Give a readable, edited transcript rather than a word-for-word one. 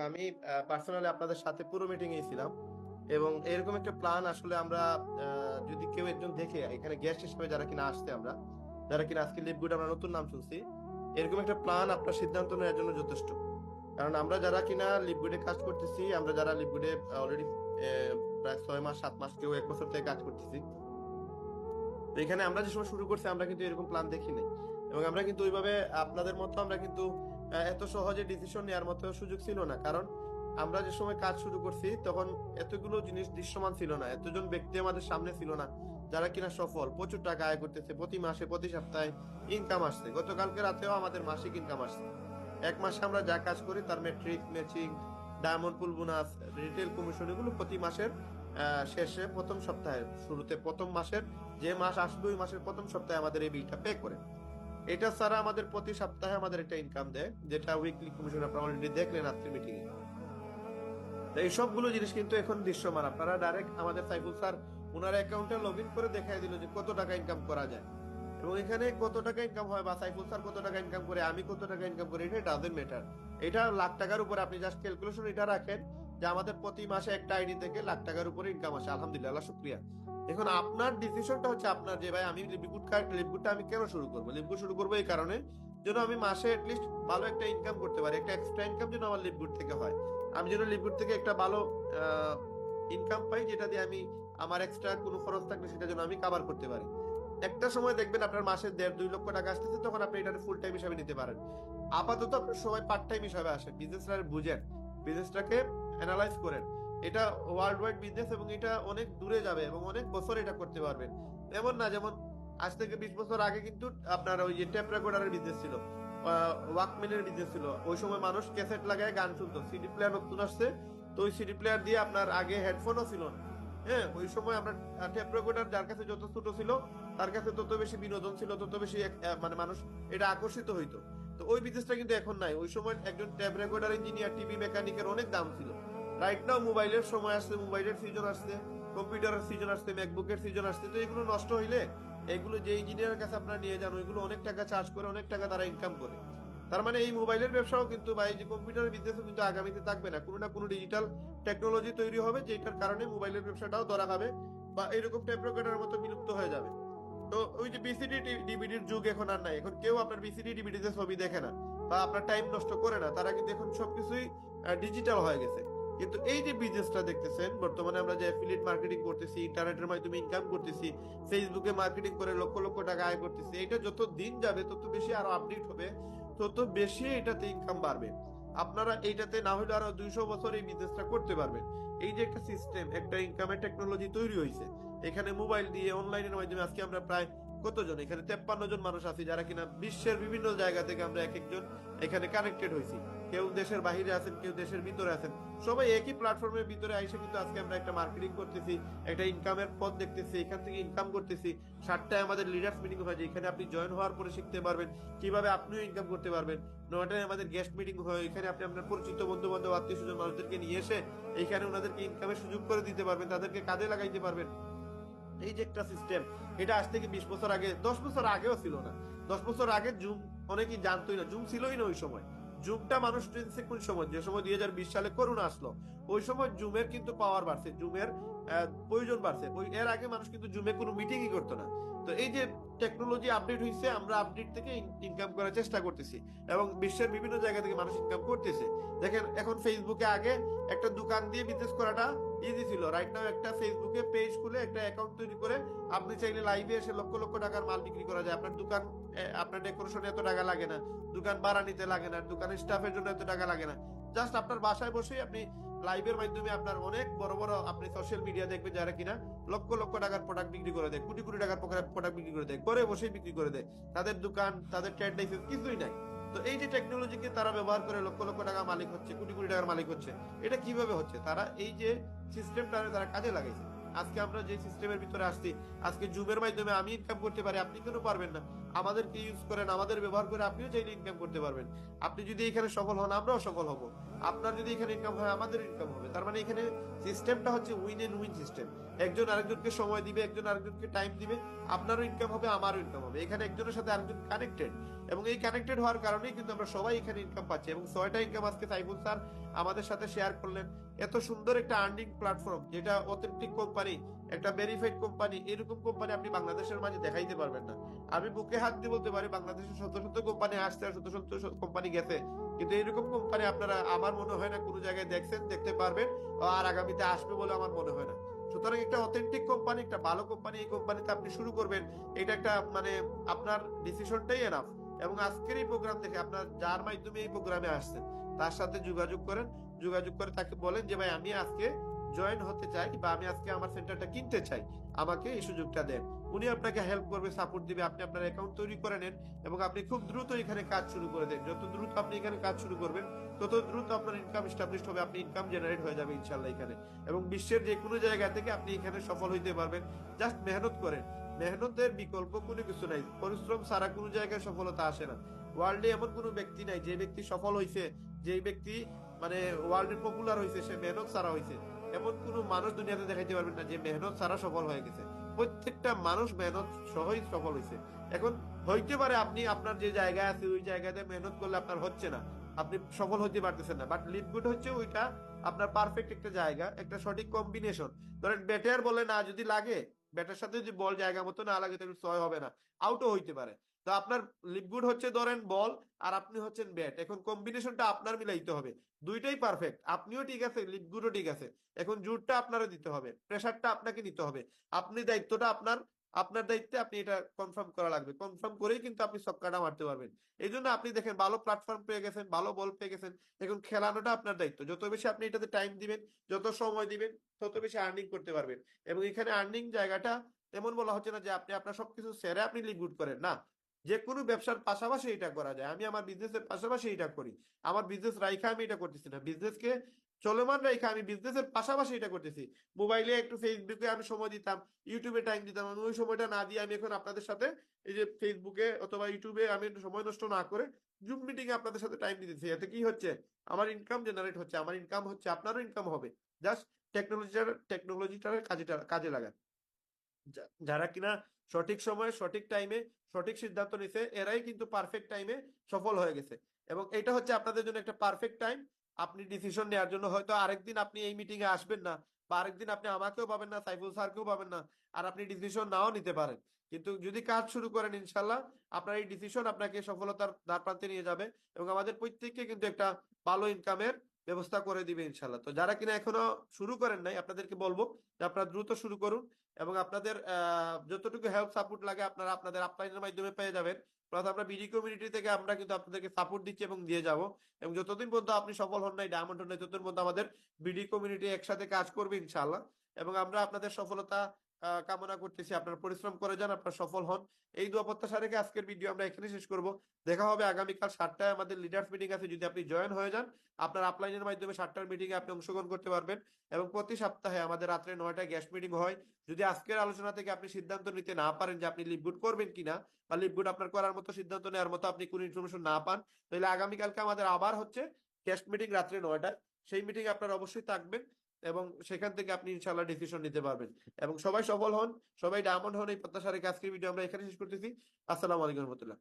আমি পার্সোনালি আপনাদের সাথে পুরো মিটিং এ ছিলাম এবং এরকম একটা প্ল্যান আসলে আমরা যদি কেউ একজন দেখে এখানে গেস্ট হিসেবে যারা কিনা আসছে আমরা যারা কিনা আজকে লিভগুড আমরা নতুন নাম শুনছি, এরকম একটা প্ল্যান আপনার সিদ্ধান্ত নেওয়ার জন্য যথেষ্ট। কারণ আমরা যারা কিনা লিভগুডে কাজ করতেছি, আমরা যারা লিভগুডে অলরেডি প্রায় 6 মাস 7 মাস, কেউ 1 বছর থেকে কাজ করতেছি, তো এখানে আমরা যে সময় শুরু করছি আমরা কিন্তু এরকম প্ল্যান দেখি নাই। এবং আমরা কিন্তু ওইভাবে আপনাদের মতো আমরা কিন্তু এত সহজে ডিসিশন নেওয়ার মতো সুযোগ ছিল না। কারণ আমরা যে সময় কাজ শুরু করছি তখন এতগুলো জিনিস দৃশ্যমান ছিল না, এতজন ব্যক্তি আমাদের সামনে ছিল না যারা কিনা সফল প্রচুর টাকা আয় করতেছে, প্রতি মাসে প্রতি সপ্তাহে ইনকাম আসছে। গতকালকে রাতেও আমাদের মাসিক ইনকাম আসছে। 1 মাসে আমরা যা কাজ করি তার মেট্রিক ম্যাচিং, ডায়মন্ড পুল বোনাস, রিটেল কমিশন, এগুলো প্রতি মাসের শেষে প্রথম সপ্তাহে শুরুতে প্রথম মাসের যে মাস আসবে ওই মাসের প্রথম সপ্তাহে আমাদের এই বিলটা পে করে। এটা ছাড়া আমাদের প্রতি সপ্তাহে আমাদের একটা ইনকাম দেয়, যেটা উইকলি কমিশন আপনারা অলরেডি দেখলেন আজকের মিটিং এ। তো এই সবগুলো জিনিস কিন্তু এখন দৃশ্যমান। আপনারা ডাইরেক্ট আমাদের সাইফুল স্যার ওনার অ্যাকাউন্টে লগ ইন করে দেখাই দিল যে কত টাকা ইনকাম করা যায় এবং এখানে কত টাকা ইনকাম হয় বা সাইফুল স্যার কত টাকা ইনকাম করে, আমি কত টাকা ইনকাম করি, এটা ডাজেন্ট ম্যাটার। এটা লাখ টাকার উপরে আপনি জাস্ট ক্যালকুলেশন এটা রাখেন যে আমাদের প্রতি মাসে একটা আইডি থেকে লাখ টাকার উপরে ইনকাম আসে। আলহামদুলিল্লাহ, শুকরিয়া। এখন আপনার ডিসিশনটা হচ্ছে আপনার, যে ভাই আমি লিভগুডটা আমি কেন শুরু করবো। লিভগুড শুরু করবো এই কারণে যেন আমি মাসে এটলিস্ট ভালো একটা ইনকাম করতে পারি, একটা এক্সট্রা ইনকাম যেন আমার লিভগুড থেকে হয়। আমি যেন লিভগুড থেকে একটা ভালো ইনকাম পাই, যেটা দিয়ে আমি আমার এক্সট্রা কোনো খরচ থাকলে সেটা যেন আমি কাভার করতে পারি। একটা সময় দেখবেন আপনার মাসে 1.5-2 লক্ষ টাকা আসতেছে, তখন আপনি এটা ফুল টাইম হিসাবে নিতে পারেন। আপাতত আপনার সবাই পার্ট টাইম হিসাবে আসেন, বিজনেসটা বুঝেন, বিজনেসটাকে অ্যানালাইজ করেন। এটা ওয়ার্ল্ড ওয়াইড বিজনেস এবং এটা অনেক দূরে যাবে এবং অনেক বছর এটা করতে পারবেন। এমন না যেমন আজ থেকে 20 বছর আগে কিন্তু আপনার ওই যে টেপ রেকর্ডারের বিজনেস ছিল, ওয়াকম্যানের বিজনেস ছিল। ওই সময় মানুষ ক্যাসেট লাগায় গান শুনতো, সিডি প্লেয়ার নতুন আসছে, তো ওই সিডি প্লেয়ার দিয়ে আপনার আগে হেডফোনও ছিল না। হ্যাঁ, ওই সময় আমরা টেপ রেকর্ডার যার কাছে যত ছোট ছিল তার কাছে তত বেশি বিনোদন ছিল, তত বেশি মানে মানুষ এটা আকর্ষিত হইতো। তো ওই বিজনেসটা কিন্তু এখন নাই। ওই সময় একজন ট্যাব রেকর্ডার ইঞ্জিনিয়ার, টিভি মেকানিকের অনেক দাম ছিল। রাইট নাও মোবাইলের সময় আসছে, মোবাইলের সিজন আসছে, কম্পিউটারের সিজন আসছে, ম্যাকবুকের সিজন আসছে। তো এগুলো নষ্ট হইলে এগুলো যে ইঞ্জিনিয়ারের কাছে আপনারা নিয়ে যান, ওইগুলো অনেক টাকা চার্জ করে, অনেক টাকা তারা ইনকাম করে। তার মানে এই মোবাইলের ব্যবসাও কিন্তু বা এই যে কম্পিউটারের বিজনেসও কিন্তু আগামীতে থাকবে না। কোনো না কোনো ডিজিটাল টেকনোলজি তৈরি হবে যেটার কারণে মোবাইলের ব্যবসাটাও ধরা খাবে বা এরকম ট্যাব রেকর্ডারের মতো বিলুপ্ত হয়ে যাবে। তো ওই যে বিসিডি ডিভিডির যুগ এখন আর নাই। এখন কেউ আপনার বিসিডি ডিভিডিতে ছবি দেখে না বা আপনার টাইম নষ্ট করে না, তারা কিন্তু এখন সবকিছুই ডিজিটাল হয়ে গেছে। কিন্তু এই যে বিজনেসটা দেখতেছেন বর্তমানে, আমরা যে অ্যাফিলিয়েট মার্কেটিং করতেছি, ইন্টারনেটের মাধ্যমে ইনকাম করতেছি, ফেসবুকে মার্কেটিং করে লক্ষ লক্ষ টাকা আয় করতেছি, এটা যত দিন যাবে তত বেশি আরো আপডেট হবে, তত বেশি এটাতে ইনকাম বাড়বে। আপনারা এইটাতে না হলে আরো 200 বছর এই বিজনেসটা করতে পারবেন। এই যে একটা সিস্টেম, একটা ইনকামের টেকনোলজি তৈরি হয়েছে এখানে মোবাইল দিয়ে অনলাইনের মাধ্যমে। আজকে আমরা প্রায় কতজন এখানে 53 জন মানুষ আছি যারা কিনা বিশ্বের বিভিন্ন জায়গা থেকে আমরা এক একজন এখানে কানেক্টেড হয়েছি। কেউ দেশের বাহিরে আছেন, কেউ দেশের ভিতরে আছেন, সবাই একই প্ল্যাটফর্মের ভিতরে আইসে কিন্তু আজকে আমরা একটা মার্কেটিং করতেছি, একটা ইনকামের পথ দেখতেছি, এখান থেকে ইনকাম করতেছি। 7টায় আমাদের লিডার্স মিটিং হয়, এখানে আপনি জয়েন হওয়ার পরে শিখতে পারবেন কিভাবে আপনিও ইনকাম করতে পারবেন। 9টায় আমাদের গেস্ট মিটিং হয়, এখানে আপনি আপনার পরিচিত বন্ধু বান্ধব আত্মীয় স্বজন মানুষদেরকে নিয়ে এসে এখানে ওনাদেরকে ইনকামের সুযোগ করে দিতে পারবেন, তাদেরকে কাজে লাগাইতে পারবেন। এই যে একটা সিস্টেম, এটা আজ থেকে 20 বছর আগে, 10 বছর আগেও ছিল না। 10 বছর আগে জুম অনেকেই জানতোই না, জুম ছিলই না ওই সময়। জুমটা মানুষ টেনছে কোন সময়, যে সময় 2020 সালে করোনা আসলো, ওই সময় জুমের কিন্তু পাওয়ার বাড়ছে, জুমের প্রয়োজন বাড়ছে। ওই এর আগে মানুষ কিন্তু জুমে কোনো মিটিংই করতো না। তো এই যে টেকনোলজি আপডেট হয়েছে, আমরা আপডেট থেকে ইনকাম করার চেষ্টা করতেছি এবং বিশ্বের বিভিন্ন জায়গা থেকে মানুষ ইনকাম করতেছে। দেখেন এখন ফেসবুকে আগে একটা দোকান দিয়ে বিজনেস করাটা ইজি ছিল। রাইট নাও একটা ফেসবুকে পেজ খুলে একটা অ্যাকাউন্ট তৈরি করে আপনি চাইলে লাইভে এসে লক্ষ লক্ষ টাকার মাল বিক্রি করা যায়। আপনার দোকান, আপনার ডেকোরেশনে এত টাকা লাগে না, দোকান ভাড়া নিতে লাগে না, দোকানের স্টাফের জন্য এত টাকা লাগে না। জাস্ট আপনার বাসায় বসেই আপনি লাইভের মাধ্যমে আপনার অনেক বড় বড় আপনি সোশ্যাল মিডিয়া দেখবেন যারা কিনা লক্ষ লক্ষ টাকার প্রোডাক্ট বিক্রি করে দেয়, কোটি কোটি টাকার প্রোডাক্ট বিক্রি করে দেয়, ঘরে বসেই বিক্রি করে দেয়। তাদের দোকান, তাদের ট্রেড লাইসেন্স কিছুই নাই। তো এই যে টেকনোলজিকে তারা ব্যবহার করে লক্ষ লক্ষ টাকা মালিক হচ্ছে, কোটি কোটি টাকার মালিক হচ্ছে। এটা কিভাবে হচ্ছে? তারা এই যে সিস্টেমটা তারা কাজে লাগাইছে। আজকে আমরা যে সিস্টেমের ভিতরে আসছি, আজকে জুমের মাধ্যমে আমি ইনকাম করতে পারি, আপনি কেন পারবেন না? আমাদেরকে ইউজ করেন, আমাদের ব্যবহার করে আপনিও চাইলে ইনকাম করতে পারবেন। আপনি যদি এখানে সফল হন, আমরাও সফল হব। আপনার যদি এখানে ইনকাম হয়, আমাদের ইনকাম হবে। তার মানে এখানে সিস্টেমটা হচ্ছে উইন এন্ড উইন সিস্টেম। একজন আরেকজনকে সময় দিবে, একজন আরেকজনকে টাইম দিবে, আপনারও ইনকাম হবে, আমারও ইনকাম হবে। এখানে একজনের সাথে আরেকজন কানেক্টেড। এবং এই কানেক্টেড হওয়ার কারণেই কিন্তু আমরা সবাই এখানে ইনকাম পাচ্ছি, এবং 6টা ইনকাম আজকে সাইফুল স্যার আমাদের সাথে শেয়ার করলেন। এত সুন্দর একটা আর্নিং প্ল্যাটফর্ম, যেটা অথেন্টিক কোম্পানি, একটা ভেরিফাইড কোম্পানি, এরকম কোম্পানি আপনি বাংলাদেশের মাঝে দেখাইতে পারবেন না। আমি বুকে হাত দিয়ে বলতে পারি বাংলাদেশের শত শত কোম্পানি আসছে আর শত শত কোম্পানি গেছে, কিন্তু এরকম কোম্পানি আপনারা আমার মনে হয় না কোনো জায়গায় দেখছেন, দেখতে পারবেন, আর আগামীতে আসবে বলে আমার মনে হয় না। সুতরাং একটা অথেন্টিক কোম্পানি, একটা ভালো কোম্পানি, এই কোম্পানিতে আপনি শুরু করবেন, এটা একটা মানে আপনার ডিসিশনটাই এনাফ। এবং আজকের এই প্রোগ্রাম দেখে আপনার যার মাধ্যমে এই প্রোগ্রামে আসছেন তার সাথে যোগাযোগ করেন, যোগাযোগ করে তাকে বলেন যে ভাই আমি আজকে জয়েন হতে চাই, বা আমি আজকে আমার সেন্টারটা কিনতে চাই, আমাকে এই সুযোগটা দেন। উনি আপনাকে হেল্প করবে, সাপোর্ট দিবে। আপনি আপনার অ্যাকাউন্ট তৈরি করে নেন এবং আপনি খুব দ্রুত এখানে কাজ শুরু করে দেন। যত দ্রুত আপনি এখানে কাজ শুরু করবেন তত দ্রুত আপনার ইনকাম এস্টাবলিশড হবে, আপনি ইনকাম জেনারেট হয়ে যাবে ইনশাল্লাহ এখানে। এবং বিশ্বের যে কোনো জায়গা থেকে আপনি এখানে সফল হইতে পারবেন। জাস্ট মেহনত করেন, মেহনতের বিকল্প কোনো কিছু নাই, পরিশ্রম ছাড়া কোনো জায়গায় সফলতা আসে না। ওয়ার্ল্ডে এমন কোনো ব্যক্তি নাই যে ব্যক্তি সফল হয়েছে, যে ব্যক্তি মানে ওয়ার্ল্ডে পপুলার হয়েছে, সে মেহনত ছাড়া হয়েছে। এমন কোনো মানুষ দুনিয়াতে দেখাইতে পারবেন না যে মেহনত ছাড়া সফল হয়ে গেছে। প্রত্যেকটা মানুষ মেহনত সহই সফল হয়েছে। এখন হইতে পারে আপনি আপনার যে জায়গায় আছে ওই জায়গাতে মেহনত করলে আপনার হচ্ছে না, আপনি সফল হতে পারতেছেন না, বাট লিড গুড হচ্ছে ওইটা আপনার পারফেক্ট একটা জায়গা, একটা সঠিক কম্বিনেশন। ধরেন ব্যাটার বলে না যদি লাগে, ব্যাটার সাথে যদি বল জায়গা মতো না লাগে তাহলে ছয় হবে না, আউটও হইতে পারে। তো আপনার লিড গুড হচ্ছে ধরেন বল, আর আপনি হচ্ছেন ব্যাট, এখন কম্বিনেশনটা আপনার মিলাইতে হবে। দুইটাই পারফেক্ট, আপনিও ঠিক আছে, লিড গুডও ঠিক আছে। এখন জোরটা আপনারও দিতে হবে, প্রেসারটা আপনাকে নিতে হবে। আপনি দায়িত্বটা আপনার, আপনার দায়িত্বে আপনি এটা কনফার্ম করা লাগবে, কনফার্ম করেই কিন্তু আপনি ছক্কাটা মারতে পারবেন। এই জন্য আপনি দেখেন ভালো প্ল্যাটফর্ম পেয়ে গেছেন, ভালো বল পেয়ে গেছেন, এখন খেলানোটা আপনার দায়িত্ব। যত বেশি আপনি এটাতে টাইম দিবেন, যত সময় দিবেন, তত বেশি আর্নিং করতে পারবেন। এবং এখানে আর্নিং জায়গাটা এমন বলা হচ্ছে না যে আপনি আপনার সবকিছু সেরে আপনি লিড গুড করেন, না, যে কোনো ব্যবসার পাশাপাশি এটা করা যায়। আমি আমার বিজনেসের পাশাপাশি এটা করি, আমার বিজনেস রাইখা আমি এটা করতেছি না, বিজনেসকে চলমান রাইখা আমি বিজনেসের পাশাপাশি এটা করতেছি। মোবাইলে একটু ফেসবুকে আমি সময় দিতাম, ইউটিউবে টাইম দিতাম, আমি ওই সময়টা না দিয়ে আমি এখন আপনাদের সাথে এই যে ফেসবুকে অথবা ইউটিউবে আমি একটু সময় নষ্ট না করে জুম মিটিং এ আপনাদের সাথে টাইম দিতেছি। এতে কি হচ্ছে, আমার ইনকাম জেনারেট হচ্ছে, আমার ইনকাম হচ্ছে, আপনারও ইনকাম হবে। জাস্ট টেকনোলজিটার কাজে লাগান। যারা কিনা সঠিক সময়ে সঠিক টাইমে সঠিক সিদ্ধান্ত নিছে, এরাই কিন্তু পারফেক্ট টাইমে সফল হয়ে গেছে। এবং এটা হচ্ছে আপনাদের জন্য একটা পারফেক্ট টাইম, আপনি ডিসিশন নেওয়ার জন্য। হয়তো আরেকদিন আপনি এই মিটিং এ আসবেন না, বা আরেকদিন আপনি আমাকেও পাবেন না, সাইফুল স্যারকেও পাবেন না, আর আপনি ডিসিশন নাও নিতে পারেন। কিন্তু যদি কাজ শুরু করেন ইনশাল্লাহ আপনার এই ডিসিশন আপনাকে সফলতার দ্বার প্রান্তে নিয়ে যাবে, এবং আমাদের প্রত্যেককে কিন্তু একটা ভালো ইনকামের ব্যবস্থা করে দিবে ইনশাল্লাহ। তো যারা কিনা এখনো শুরু করেন নাই, আপনাদেরকে বলবো যে আপনারা দ্রুত শুরু করুন, এবং আপনাদের যতটুকু হেল্প সাপোর্ট লাগে আপনারা আপনাদের আপলাইনের মাধ্যমে পেয়ে যাবেন। প্লাস আমরা বিডি কমিউনিটি থেকে আমরা কিন্তু আপনাদেরকে সাপোর্ট দিচ্ছি এবং দিয়ে যাব। এবং যতদিন পর্যন্ত আপনি সফল হন নাই, ডায়মন্ড হন নাই, ততদিন পর্যন্ত আমাদের বিডি কমিউনিটি একসাথে কাজ করবে ইনশাআল্লাহ। এবং আমরা আপনাদের সফলতা কামনা করতেছি, আপনারা পরিশ্রম করে যান, আপনারা সফল হন। এই দোয়া প্রত্যাশা রেখে আজকের ভিডিও আমরা এখানে শেষ করব। দেখা হবে আগামীকাল 7টায়, আমাদের লিডার্স মিটিং আছে। যদি আপনি জয়েন হয়ে যান, আপনার আপলাইনের মাধ্যমে 7টার মিটিং এ আপনি অংশগ্রহণ করতে পারবেন। এবং প্রতি সপ্তাহে আমাদের রাত্রে 9টায় গেস্ট মিটিং হয়। যদি আজকের আলোচনা থেকে আপনি সিদ্ধান্ত নিতে না পারেন যে আপনি লিভগুড করবেন কিনা, বা লিভগুড আপনার করার মতো সিদ্ধান্ত নেওয়ার মতো আপনি কোনো ইনফরমেশন না পান, তাহলে আগামীকালকে আমাদের আবার হচ্ছে গেস্ট মিটিং রাত্রে 9টায়। সেই মিটিং আপনারা অবশ্যই থাকবেন, এবং সেখান থেকে আপনি ইনশাল্লাহ ডিসিশন নিতে পারবেন। এবং সবাই সফল হন, সবাই ডায়মন্ড হন, এই প্রত্যাশা রেখে আজকের ভিডিও আমরা এখানে শেষ করতেছি। আসসালামু আলাইকুম রহমতুল্লাহ।